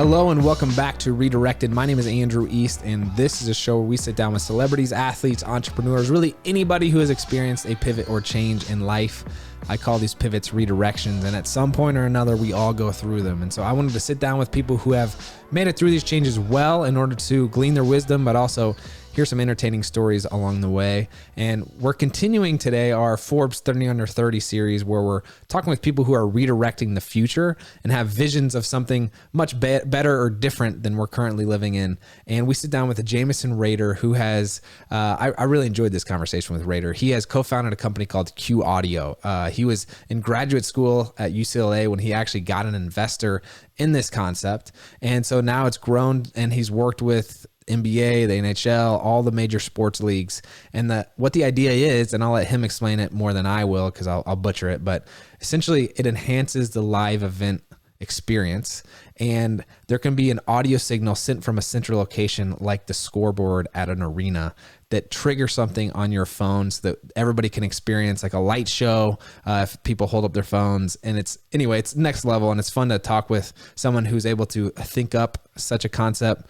Hello and welcome back to Redirected. My name is Andrew East, and this is a show where we sit down with celebrities, athletes, entrepreneurs, really anybody who has experienced a pivot or change in life. I call these pivots redirections, and at some point or another, we all go through them. And so I wanted to sit down with people who have made it through these changes well in order to glean their wisdom, but also hear some entertaining stories along the way. And we're continuing today our Forbes 30 Under 30 series, where we're talking with people who are redirecting the future and have visions of something much better or different than we're currently living in. And we sit down with Jameson Rader, who has, I really enjoyed this conversation with Rader. He has co-founded a company called Q Audio. He was in graduate school at UCLA when he actually got an investor in this concept. And so now it's grown, and he's worked with NBA, the NHL, all the major sports leagues. And what the idea is, and I'll let him explain it more than I will because I'll butcher it, but essentially it enhances the live event experience. And there can be an audio signal sent from a central location like the scoreboard at an arena that triggers something on your phone so that everybody can experience like a light show if people hold up their phones. And it's next level, and it's fun to talk with someone who's able to think up such a concept,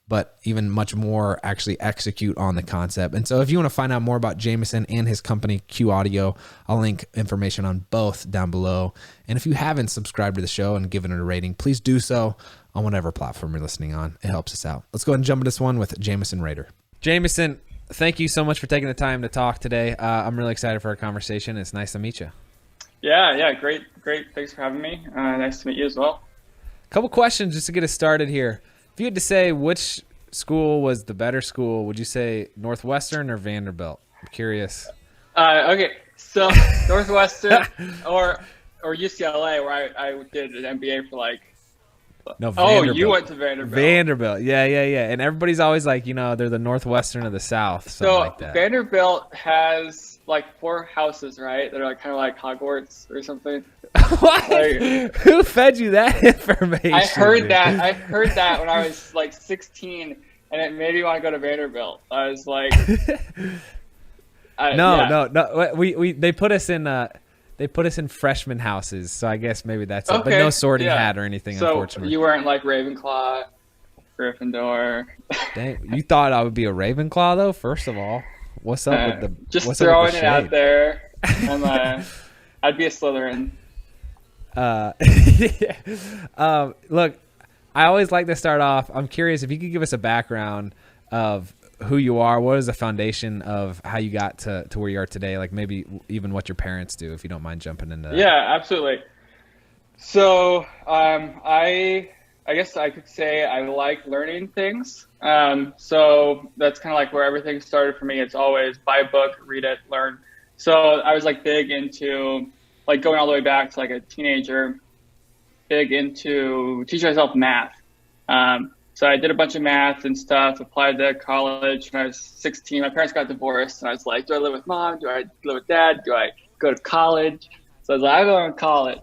but even much more actually execute on the concept. And so if you want to find out more about Jameson and his company, Q Audio, I'll link information on both down below. And if you haven't subscribed to the show and given it a rating, please do so on whatever platform you're listening on. It helps us out. Let's go ahead and jump into this one with Jameson Rader. Jameson, thank you so much for taking the time to talk today. I'm really excited for our conversation. It's nice to meet you. Yeah, great. Thanks for having me. Nice to meet you as well. Couple questions just to get us started here. If you had to say which school was the better school, would you say Northwestern or Vanderbilt? I'm curious. Okay, so Northwestern or UCLA, where I did an MBA for like. No, Vanderbilt. Oh, you went to Vanderbilt. Vanderbilt, yeah. And everybody's always like, they're the Northwestern of the South, something like that. Vanderbilt has like 4 houses, right? That are like kind of like Hogwarts or something. What? Like, who fed you that information? I heard that when I was like 16, and it made me want to go to Vanderbilt. I was like, no. They put us in freshman houses, so I guess maybe that's it. But no sorting hat or anything, so unfortunately. You weren't like Ravenclaw, Gryffindor. Dang, you thought I would be a Ravenclaw though? First of all, what's up with the just throwing it out there? I'd be a Slytherin. Look, I always like to start off. I'm curious if you could give us a background of who you are. What is the foundation of how you got to where you are today? Like maybe even what your parents do, if you don't mind jumping into that. Yeah, absolutely. So I guess I could say I like learning things. So that's kind of like where everything started for me. It's always buy a book, read it, learn. So I was like big into like going all the way back to like a teenager, big into teaching myself math. So I did a bunch of math and stuff, applied to college when I was 16. My parents got divorced, and I was like, do I live with mom? Do I live with dad? Do I go to college? So I was like, I'm going to college.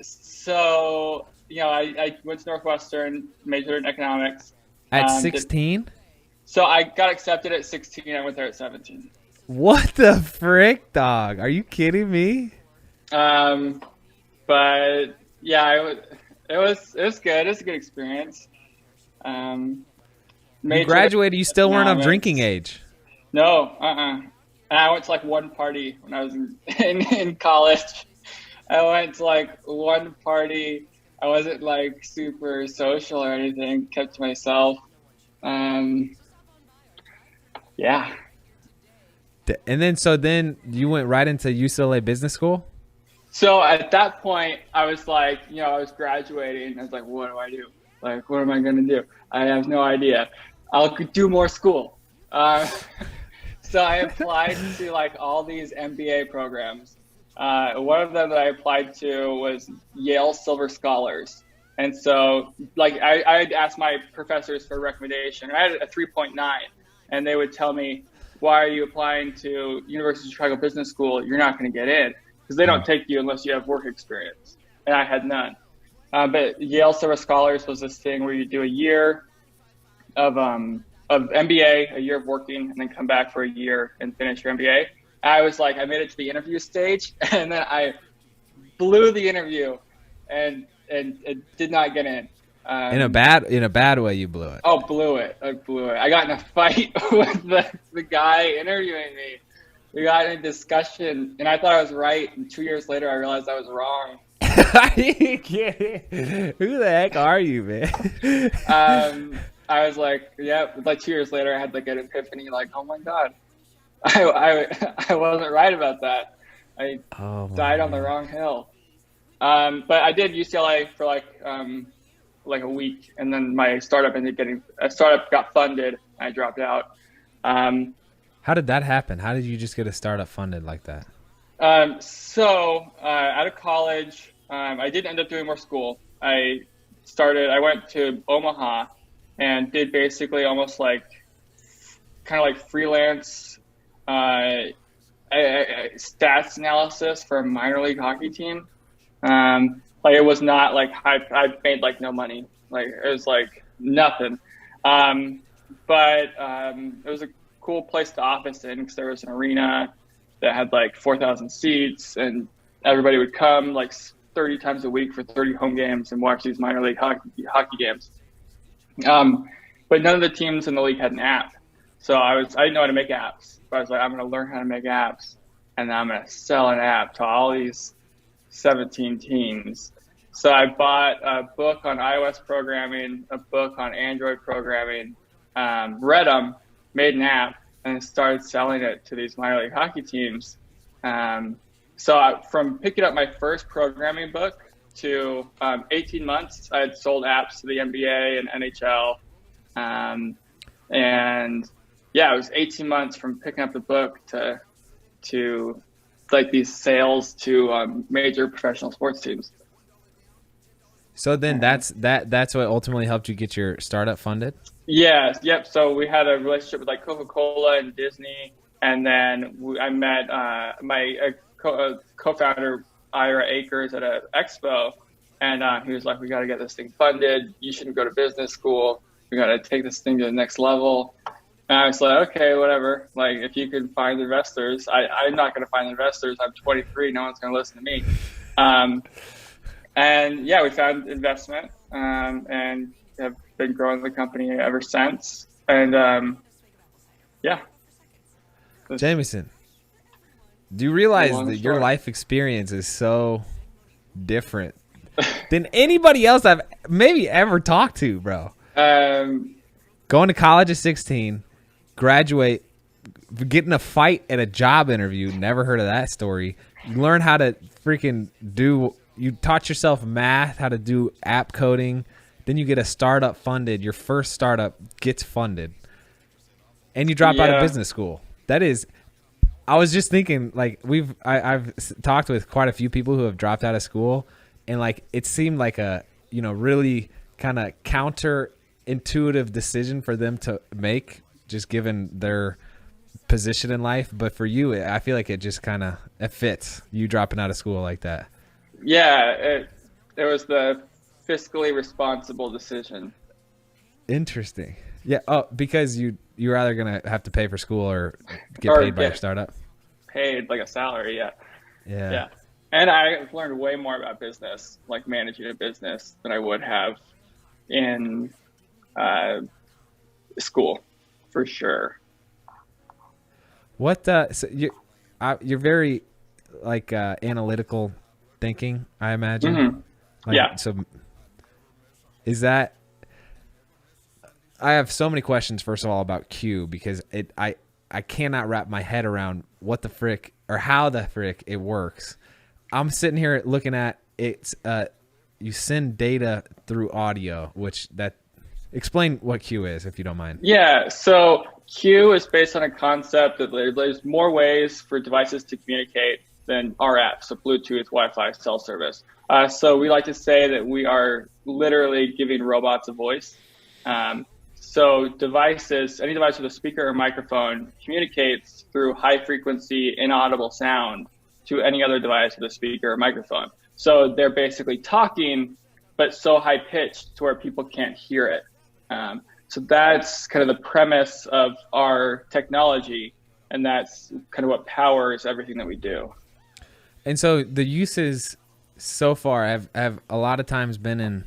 So, I went to Northwestern, majored in economics. At 16? So I got accepted at 16. I went there at 17. What the frick, dog? Are you kidding me? But yeah, it was good. It was a good experience. You graduated. You still weren't of drinking age. No, And I went to like one party when I was in college. I went to like one party. I wasn't like super social or anything. Kept to myself. Yeah. And then you went right into UCLA Business School? So at that point, I was like, I was graduating. I was like, what do I do? Like, what am I going to do? I have no idea. I'll do more school. So I applied to like all these MBA programs. One of them that I applied to was Yale Silver Scholars. And so like I'd ask my professors for a recommendation. I had a 3.9, and they would tell me, why are you applying to University of Chicago Business School? You're not going to get in because they don't take you unless you have work experience. And I had none. But Yale Silver Scholars was this thing where you do a year of MBA, a year of working, and then come back for a year and finish your MBA. I was like, I made it to the interview stage, and then I blew the interview and and it did not get in. In a bad way, you blew it. Oh, blew it. I blew it. I got in a fight with the guy interviewing me. We got in a discussion, and I thought I was right. And 2 years later, I realized I was wrong. Who the heck are you, man? I was like, yeah. Like 2 years later, I had like an epiphany. Like, oh my god, I wasn't right about that. I died on the wrong hill. But I did UCLA for like a week, and then my startup got funded. I dropped out. How did that happen? How did you just get a startup funded like that? So out of college, I did end up doing more school. I went to Omaha and did basically almost like kind of like freelance stats analysis for a minor league hockey team. Like it was not like I made like no money. Like it was like nothing. But it was a cool place to office in because there was an arena that had like 4,000 seats, and everybody would come like 30 times a week for 30 home games and watch these minor league hockey games. But none of the teams in the league had an app. So I didn't know how to make apps. But I was like, I'm going to learn how to make apps, and then I'm going to sell an app to all these 17 teams. So I bought a book on iOS programming, a book on Android programming, read them, made an app, and started selling it to these minor league hockey teams. So from picking up my first programming book to 18 months, I had sold apps to the NBA and NHL. And yeah, it was 18 months from picking up the book to like these sales to major professional sports teams. So then that's what ultimately helped you get your startup funded? Yes. Yep. So we had a relationship with like Coca-Cola and Disney. And then I met my co-founder, Ira Akers, at an expo. And he was like, we got to get this thing funded. You shouldn't go to business school. We got to take this thing to the next level. And I was like, okay, whatever. Like, if you can find investors, I'm not going to find investors. I'm 23. No one's going to listen to me. And yeah, we found investment and have been growing the company ever since. And yeah. Jameson, do you realize that your life experience is so different than anybody else I've maybe ever talked to, bro? Going to college at 16, graduate, get in a fight at a job interview. Never heard of that story. You learn how to freaking you taught yourself math, how to do app coding. Then you get a startup funded. Your first startup gets funded. And you drop out of business school. That is, I was just thinking, like, I've talked with quite a few people who have dropped out of school, and like it seemed like a really kind of counterintuitive decision for them to make, just given their position in life. But for you, I feel like it just kind of fits, you dropping out of school like that. Yeah, it was the fiscally responsible decision. Interesting. Yeah. Oh, because you're either gonna have to pay for school or get paid by your startup. Paid like a salary. Yeah. Yeah. Yeah. And I learned way more about business, like managing a business, than I would have in school, for sure. What? So you're very like analytical thinking, I imagine. Mm-hmm. Like, yeah. So is that? I have so many questions. First of all, about Q, because I cannot wrap my head around what the frick or how the frick it works. I'm sitting here looking at it's. You send data through audio, explain what Q is, if you don't mind. Yeah. So Q is based on a concept that there's more ways for devices to communicate than RF, so Bluetooth, Wi-Fi, cell service. So we like to say that we are literally giving robots a voice. So devices, any device with a speaker or microphone communicates through high frequency inaudible sound to any other device with a speaker or microphone. So they're basically talking, but so high pitched to where people can't hear it. So that's kind of the premise of our technology, and that's kind of what powers everything that we do. And so the uses so far, have a lot of times been in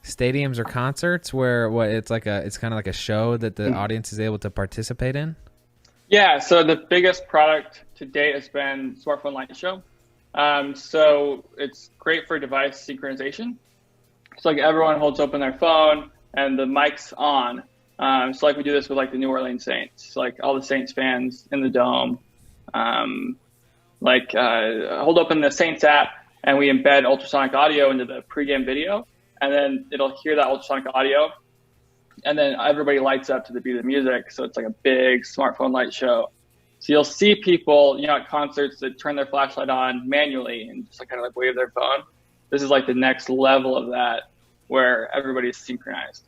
stadiums or concerts where it's kind of like a show that the audience is able to participate in? Yeah, so the biggest product to date has been smartphone light show. So it's great for device synchronization. So like everyone holds open their phone and the mic's on. So like we do this with like the New Orleans Saints, so like all the Saints fans in the dome, hold open the Saints app and we embed ultrasonic audio into the pregame video, and then it'll hear that ultrasonic audio, and then everybody lights up to the beat of the music. So it's like a big smartphone light show. So you'll see people, at concerts that turn their flashlight on manually and just like kind of like wave their phone. This is like the next level of that, where everybody's synchronized.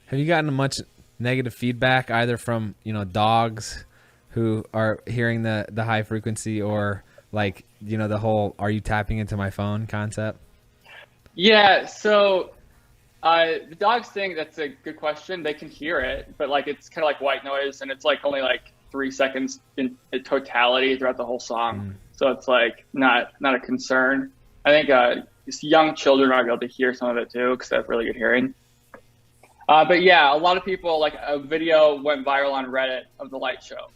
Have you gotten much negative feedback either from, dogs who are hearing the high frequency, or like, the whole "are you tapping into my phone" concept? Yeah, so the dogs think that's a good question. They can hear it, but like it's kind of like white noise, and it's like only like 3 seconds in totality throughout the whole song. So it's like not a concern. I think young children might be able to hear some of it too, because they have really good hearing. But yeah, a lot of people, like a video went viral on Reddit of the light show,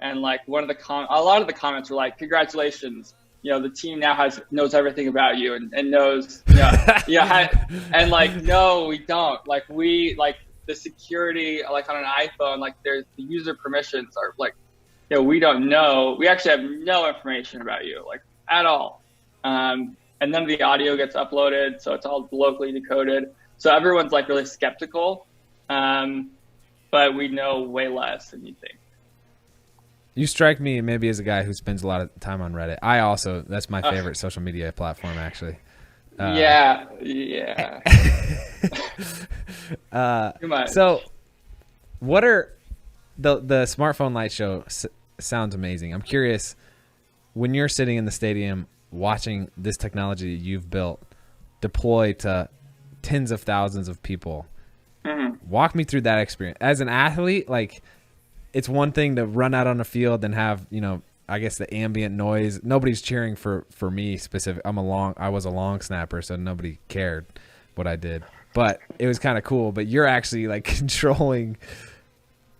and like a lot of the comments were like, "Congratulations, the team now knows everything about you and knows, and like, no, we don't. Like the security, like on an iPhone, like there's the user permissions are like, we don't know. We actually have no information about you, like at all. And none of the audio gets uploaded, so it's all locally decoded. So everyone's like really skeptical, but we know way less than you think. You strike me maybe as a guy who spends a lot of time on Reddit. That's my favorite social media platform, actually. Yeah. Too much. So what are the smartphone light show sounds amazing. I'm curious, when you're sitting in the stadium watching this technology that you've built deploy to tens of thousands of people, walk me through that experience. As an athlete, like, it's one thing to run out on the field and have, I guess the ambient noise. Nobody's cheering for me specific. I was a long snapper, so nobody cared what I did. But it was kind of cool. But you're actually like controlling.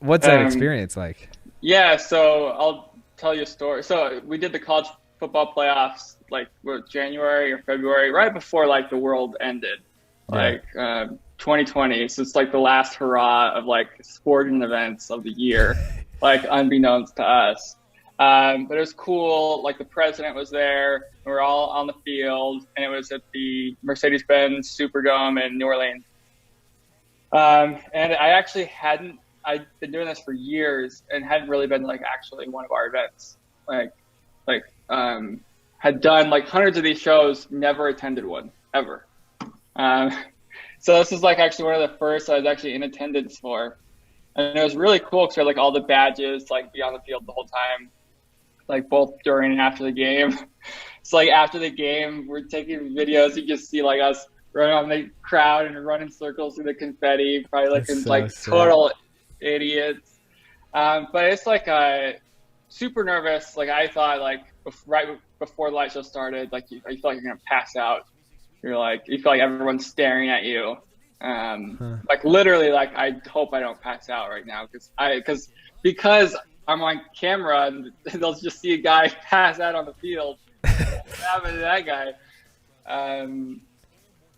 What's that experience like? Yeah, so I'll tell you a story. So we did the college football playoffs like January or February, right before like the world ended, like 2020. So it's like the last hurrah of like sporting events of the year, like unbeknownst to us. But it was cool. Like the president was there, and we're all on the field, and it was at the Mercedes-Benz Superdome in New Orleans. And I actually I'd been doing this for years and hadn't really been like actually one of our events. Had done like hundreds of these shows, never attended one ever. So this is like actually one of the first I was actually in attendance for. And it was really cool because we had like all the badges, like be on the field the whole time, like both during and after the game. So like after the game, we're taking videos. You just see like us running on the crowd and running circles through the confetti, probably looking like total idiots. But it's like super nervous. Like I thought like right before the light show started, like you feel like you're going to pass out. You feel like everyone's staring at you. Like literally, like I hope I don't pass out right now because I'm on camera and they'll just see a guy pass out on the field. What happened to that guy? And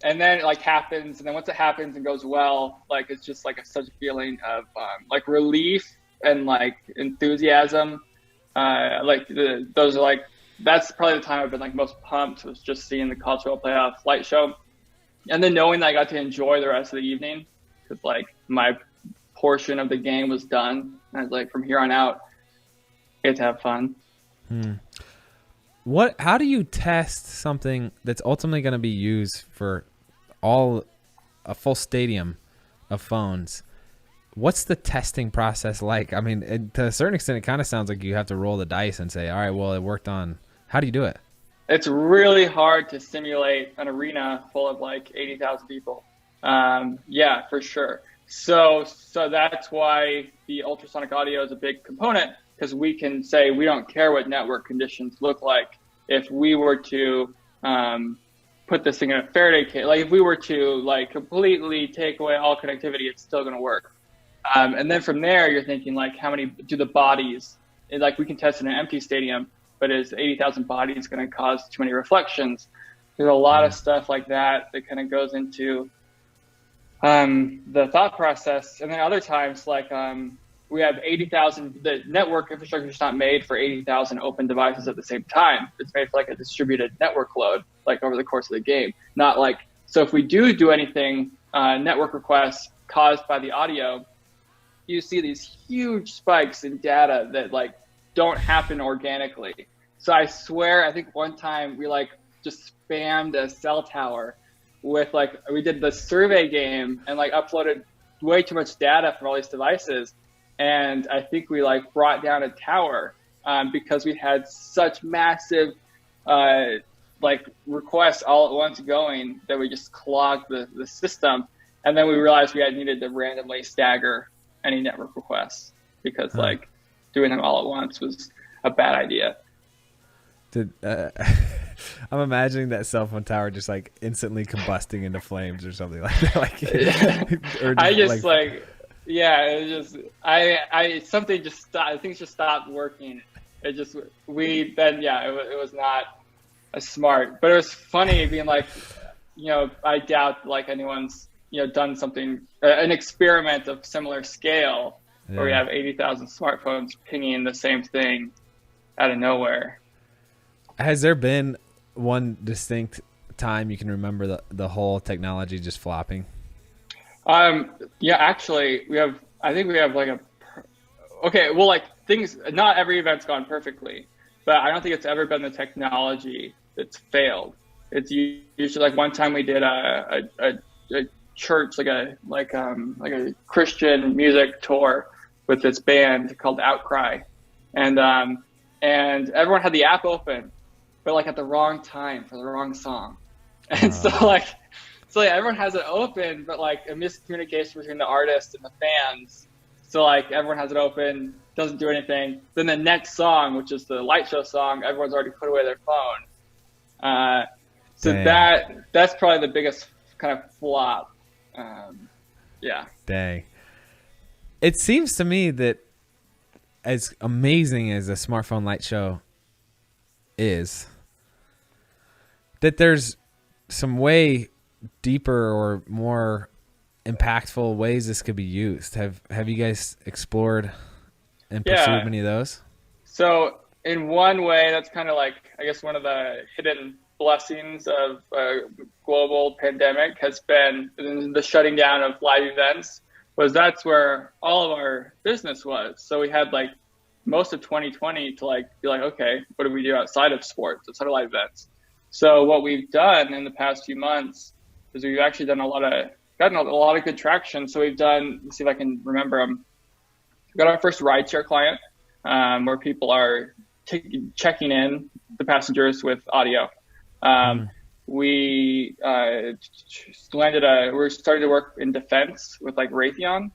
then it like happens, and then once it happens and goes well, like it's just like such a feeling of like relief and like enthusiasm. Those are like, that's probably the time I've been like most pumped, was just seeing the college football playoff light show, and then knowing that I got to enjoy the rest of the evening because like my portion of the game was done. And I was like, from here on out, I get to have fun. How do you test something that's ultimately going to be used for a full stadium of phones? What's the testing process like? I mean, to a certain extent, it kind of sounds like you have to roll the dice and say, all right, well, it worked on. How do you do it? It's really hard to simulate an arena full of like 80,000 people. Yeah, for sure. So that's why the ultrasonic audio is a big component, because we can say we don't care what network conditions look like. If we were to put this thing in a Faraday cage. Like if we were to like completely take away all connectivity, it's still going to work. And then from there, you're thinking like, how many do the bodies, like we can test in an empty stadium, but is 80,000 bodies going to cause too many reflections? There's a lot of stuff like that that kind of goes into the thought process. And then other times, like we have 80,000, the network infrastructure is not made for 80,000 open devices at the same time. It's made for like a distributed network load, like over the course of the game. Not like, so if we do anything, network requests caused by the audio, you see these huge spikes in data that like don't happen organically. So I swear, I think one time we like just spammed a cell tower with like, we did the survey game and like uploaded way too much data from all these devices. And I think we like brought down a tower because we had such massive like requests all at once going that we just clogged the system. And then we realized we had needed to randomly stagger any network requests because like doing them all at once was a bad idea. I'm imagining that cell phone tower just like instantly combusting into flames or something like that. Something just stopped. Things just stopped working. It was not as smart. But it was funny being like, I doubt like anyone's done something, an experiment of similar scale where we have 80,000 smartphones pinging the same thing out of nowhere. Has there been one distinct time you can remember the whole technology just flopping? Actually I think we have like things, not every event's gone perfectly, but I don't think it's ever been the technology that's failed. It's usually like one time we did a church, like a Christian music tour with this band called Outcry. And everyone had the app open, but like at the wrong time for the wrong song. And so everyone has it open, but like a miscommunication between the artist and the fans. So like everyone has it open, doesn't do anything. Then the next song, which is the light show song, everyone's already put away their phone. That's probably the biggest kind of flop. Dang. It seems to me that as amazing as a smartphone light show is, that there's some way deeper or more impactful ways this could be used. Have you guys explored and pursued many of those? So in one way, that's kind of like, I guess, one of the hidden blessings of a global pandemic has been the shutting down of live events. That's where all of our business was. So we had like most of 2020 to like be like, okay, what do we do outside of sports, outside of live events? So what we've done in the past few months is we've actually gotten a lot of good traction. So we've done, let's see if I can remember them. We got our first rideshare client where people are checking in the passengers with audio. We we're starting to work in defense with like Raytheon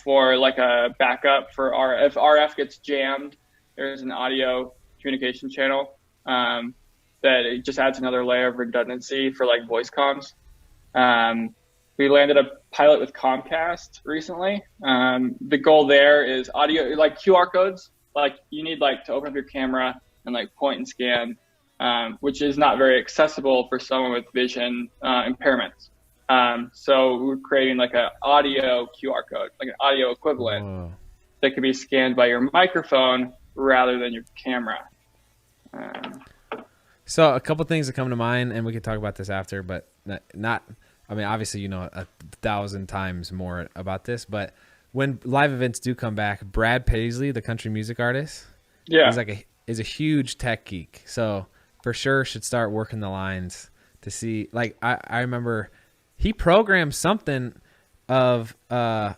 for like a backup for if RF gets jammed, there's an audio communication channel that it just adds another layer of redundancy for like voice comms. We landed a pilot with Comcast recently. The goal there is audio, like QR codes, like you need like to open up your camera and like point and scan. Which is not very accessible for someone with vision impairments. So we're creating like an audio QR code, like an audio equivalent that can be scanned by your microphone rather than your camera. So a couple things that come to mind, and we can talk about this after, but not I mean, obviously, 1,000 times more about this, but when live events do come back, Brad Paisley, the country music artist, is a huge tech geek. So for sure should start working the lines to see, like, I remember he programmed something of at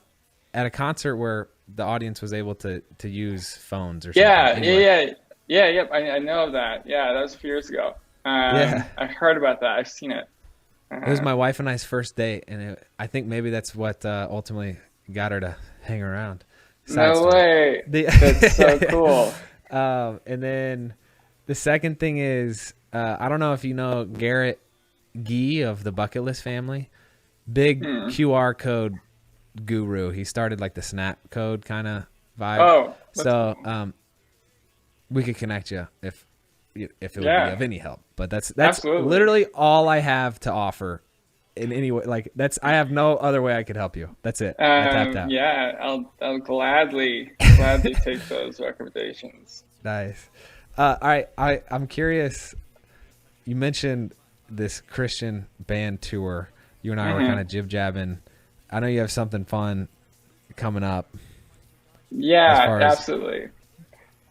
a concert where the audience was able to use phones or something. I know that. Yeah, that was a few years ago. I heard about that. I've seen it. It was my wife and I's first date, and I think maybe that's what ultimately got her to hang around. No way. That's so cool. And then the second thing is I don't know if you know Garrett Gee of the Bucket List family. Big QR code guru. He started like the Snap code kind of vibe. Oh, so cool. we could connect you if it would be of any help. But that's Absolutely. literally all I have to offer in any way. Like I have no other way I could help you. That's it. I tapped out. Yeah, I'll gladly take those recommendations. Nice. All right. I'm curious. You mentioned this Christian band tour. You and I were kind of jib-jabbing. I know you have something fun coming up. Yeah, absolutely.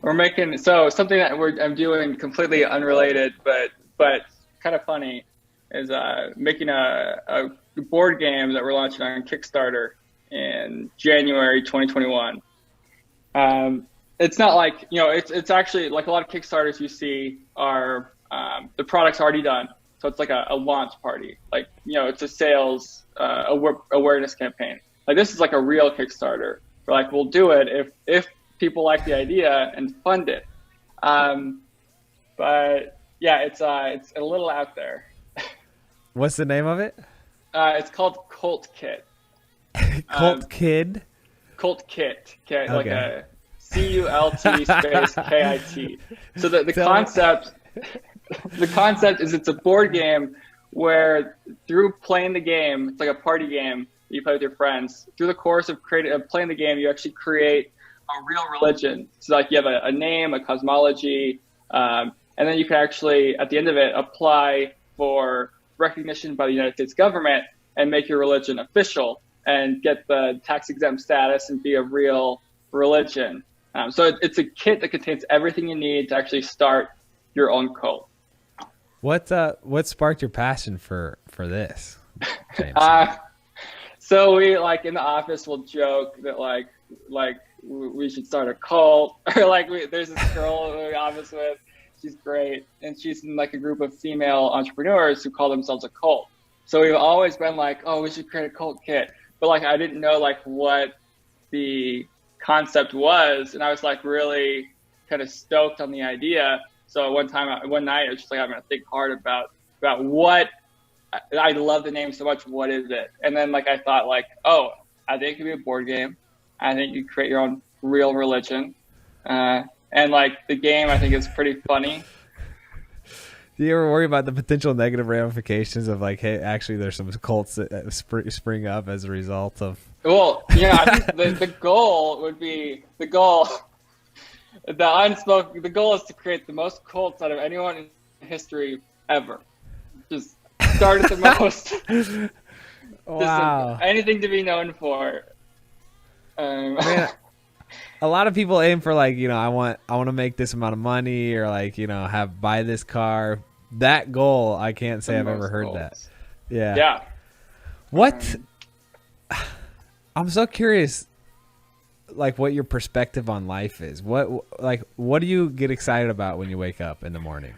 We're making something that I'm doing completely unrelated, but kind of funny is making a board game that we're launching on Kickstarter in January 2021. It's not like, it's actually like a lot of Kickstarters you see are the product's already done. So it's like a launch party, like, it's a sales awareness campaign. Like this is like a real Kickstarter. We're like, we'll do it if people like the idea and fund it. But yeah, it's a little out there. What's the name of it? It's called Cult Kit. Cult Kid? Cult Kit. Okay. Like a CULT space KIT. So the concept is it's a board game where through playing the game, it's like a party game that you play with your friends. Through the course of playing the game, you actually create a real religion. So like you have a name, a cosmology, and then you can actually, at the end of it, apply for recognition by the United States government and make your religion official and get the tax-exempt status and be a real religion. So it's a kit that contains everything you need to actually start your own cult. What sparked your passion for this, James? So we, like, in the office will joke that like we should start a cult, or like there's this girl in the office with, she's great, and she's in like a group of female entrepreneurs who call themselves a cult. So we've always been like, oh, we should create a cult kit, but like I didn't know like what the concept was, and I was like really kind of stoked on the idea. So one night I was just like, I'm gonna think hard about what, I love the name so much, what is it? And then like I thought like, oh, I think it could be a board game. I think you create your own real religion. And like the game I think is pretty funny. Do you ever worry about the potential negative ramifications of like, hey, actually there's some cults that spring up as a result of... Well, I think the goal would be, the goal is to create the most cults out of anyone in history ever. Just start at the most. Wow. Just anything to be known for. Man, a lot of people aim for like, I want to make this amount of money, or like, buy this car. That goal, I can't say I've ever heard that. Yeah. Yeah. What? I'm so curious, like what your perspective on life is. What do you get excited about when you wake up in the morning?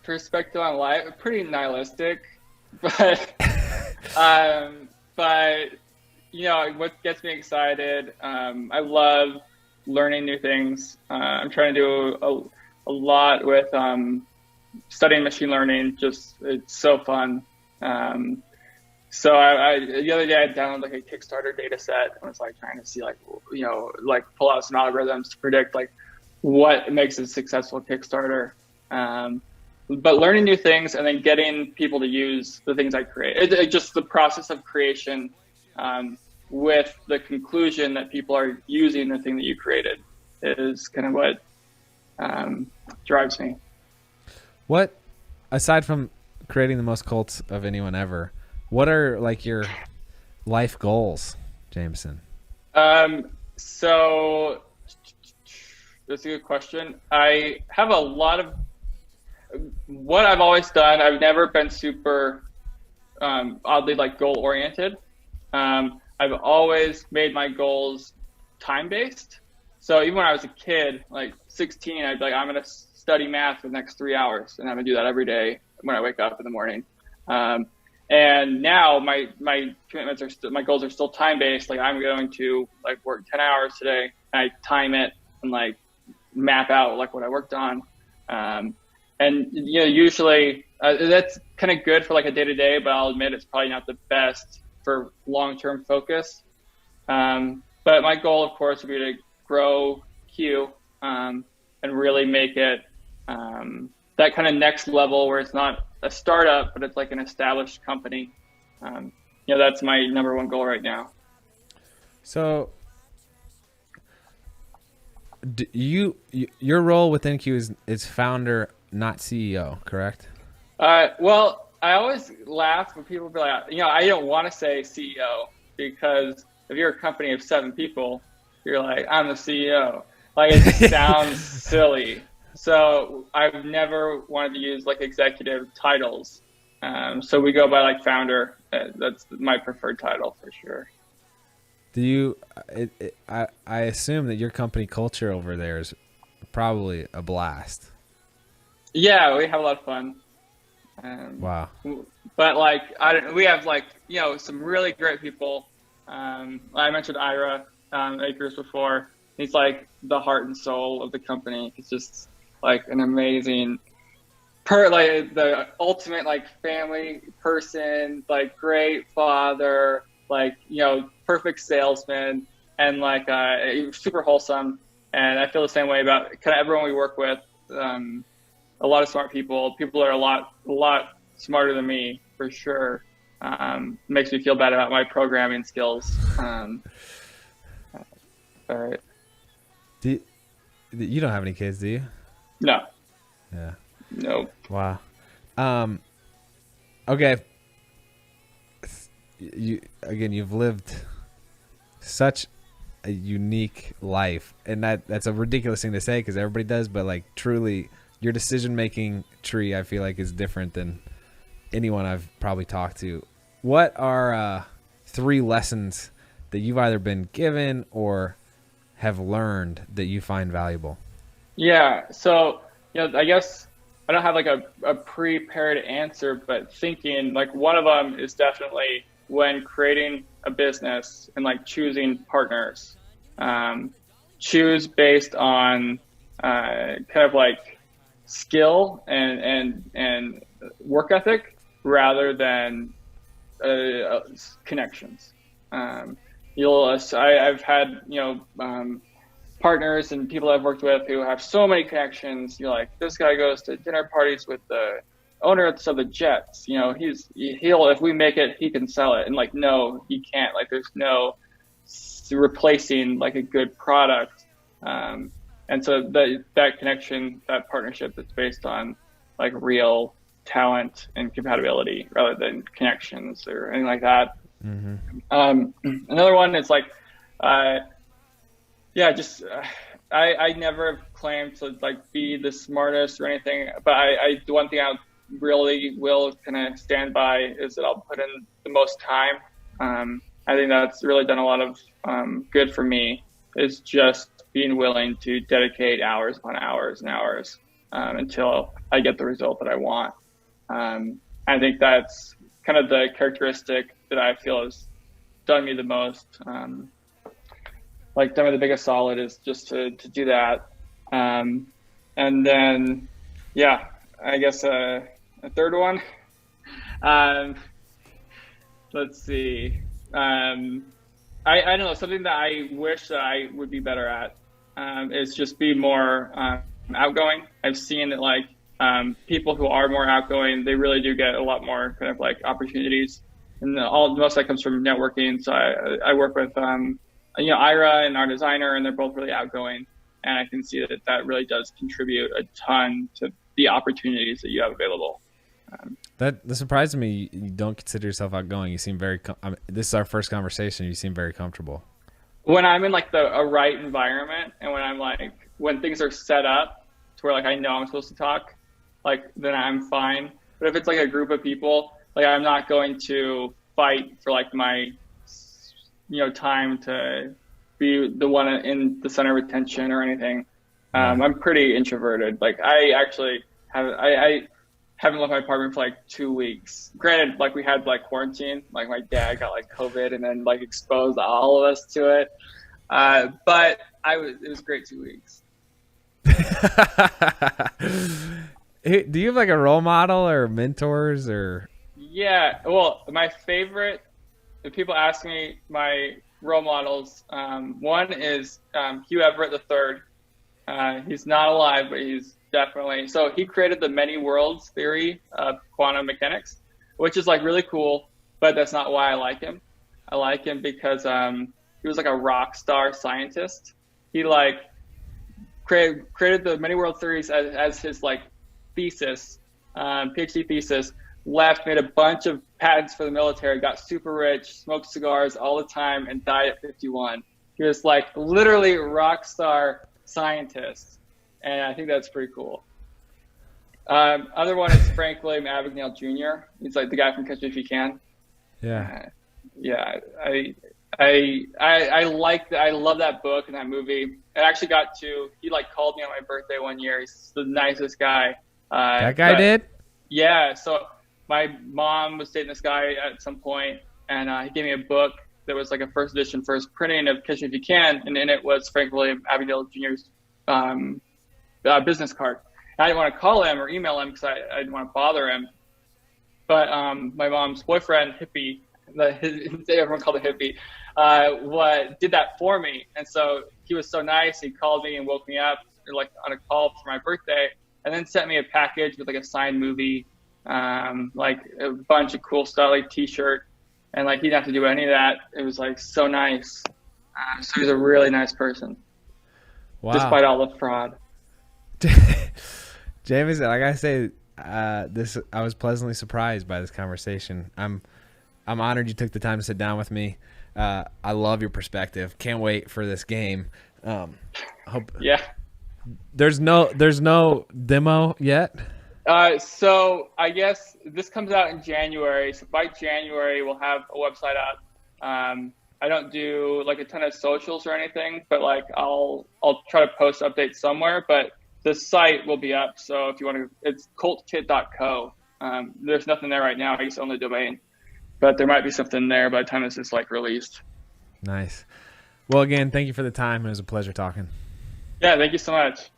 Perspective on life, pretty nihilistic, but what gets me excited, I love learning new things. I'm trying to do a lot with studying machine learning. Just, it's so fun. So I the other day I downloaded like a Kickstarter data set and was like trying to see like pull out some algorithms to predict like what makes a successful Kickstarter. But learning new things and then getting people to use the things I create. It just the process of creation, with the conclusion that people are using the thing that you created, is kind of what drives me. What, aside from creating the most cults of anyone ever, what are like your life goals, Jameson? So that's a good question. I have a lot of what I've always done. I've never been super oddly like goal oriented. I've always made my goals time-based. So even when I was a kid, like 16, I'd be like, I'm going to study math for the next 3 hours, and I'm going to do that every day when I wake up in the morning. And now my commitments are still, my goals are still time-based. Like I'm going to like work 10 hours today, and I time it and like map out like what I worked on. and usually that's kind of good for like a day to day, but I'll admit it's probably not the best for long term focus. But my goal, of course, would be to grow Q and really make it that kind of next level where it's not a startup, but it's like an established company. That's my number one goal right now. So, your role within Q is founder, not CEO, correct? Well, I always laugh when people be like, I don't want to say CEO, because if you're a company of 7 people, you're like, I'm the CEO. Like, it just sounds silly. So I've never wanted to use like executive titles. So we go by like founder. That's my preferred title for sure. Do you? I assume that your company culture over there is probably a blast. Yeah, we have a lot of fun. Wow. But like, we have like some really great people. I mentioned Ira Akers before. He's like the heart and soul of the company. He's just like an amazing, like the ultimate like family person, like great father, like perfect salesman, and like super wholesome. And I feel the same way about kind of everyone we work with. A lot of smart people that are a lot smarter than me for sure. Makes me feel bad about my programming skills. But you don't have any kids, do you? No. Yeah. Nope. Wow. Okay. You've lived such a unique life, and that's a ridiculous thing to say because everybody does, but like truly your decision-making tree, I feel like, is different than anyone I've probably talked to. What are 3 lessons that you've either been given or have learned that you find valuable? Yeah. So, I guess I don't have like a prepared answer, but thinking like one of them is definitely when creating a business and like choosing partners, choose based on kind of like skill and work ethic rather than connections. I've had partners and people I've worked with who have so many connections. You're like, this guy goes to dinner parties with the owner of the Jets. He'll if we make it, he can sell it. And like, no, he can't. Like, there's no replacing like a good product. And so that connection, that partnership that's based on like real talent and compatibility rather than connections or anything like that. Mm-hmm. Another one is like, I never claimed to like be the smartest or anything, but the one thing I really will kind of stand by is that I'll put in the most time. I think that's really done a lot of good for me, is just being willing to dedicate hours upon hours and hours until I get the result that I want. I think that's kind of the characteristic that I feel has done me the most. Like done me the biggest solid is just to do that. And then, I guess a third one. Let's see. I don't know, something that I wish that I would be better at is just be more outgoing. I've seen that like people who are more outgoing, they really do get a lot more kind of like opportunities. And most of that comes from networking. So I work with Ira and our designer, and they're both really outgoing. And I can see that really does contribute a ton to the opportunities that you have available. That surprised me. You don't consider yourself outgoing. You seem very. This is our first conversation. You seem very comfortable. When I'm in like a right environment, and when things are set up to where like I know I'm supposed to talk, like then I'm fine. But if it's like a group of people, like I'm not going to fight for like my time to be the one in the center of attention or anything. I'm pretty introverted. Like I actually I haven't left my apartment for like 2 weeks. Granted, like we had like quarantine, like my dad got like COVID and then like exposed all of us to it. But it was a great 2 weeks. Do you have like a role model or mentors or? Yeah, well, my favorite, if people ask me my role models, one is Hugh Everett III. He's not alive, but he's definitely, so he created the many worlds theory of quantum mechanics, which is like really cool, but that's not why I like him. I like him because he was like a rock star scientist. He like created the many world theories as his like thesis, PhD thesis, left, made a bunch of patents for the military, got super rich, smoked cigars all the time, and died at 51. He was like literally a rock star scientist, and I think that's pretty cool. Other one is Frank William Abagnale Jr. He's like the guy from Catch Me If You Can. Yeah. Yeah, I like that. I love that book and that movie. It actually he like called me on my birthday one year. He's the nicest guy. That guy did? Yeah. So my mom was dating this guy at some point, and he gave me a book that was like a first edition, first printing of Catch Me If You Can, and in it was Frank William Abagnale Jr.'s business card. And I didn't want to call him or email him because I didn't want to bother him. But my mom's boyfriend, Hippie, everyone called it Hippie, did that for me. And so he was so nice. He called me and woke me up like on a call for my birthday, and then sent me a package with like a signed movie, like a bunch of cool stuff, like T-shirt, and like he didn't have to do any of that. It was like so nice. So he's a really nice person. Wow. Despite all the fraud. Jameson, like I say, I was pleasantly surprised by this conversation. I'm honored you took the time to sit down with me. I love your perspective. Can't wait for this game. Yeah. There's no demo yet. So I guess this comes out in January. So by January, we'll have a website up. I don't do like a ton of socials or anything, but like I'll try to post updates somewhere. But the site will be up. So if you want to, it's coltkit.co. There's nothing there right now. I just own the domain, but there might be something there by the time this is like released. Nice. Well, again, thank you for the time. It was a pleasure talking. Yeah, thank you so much.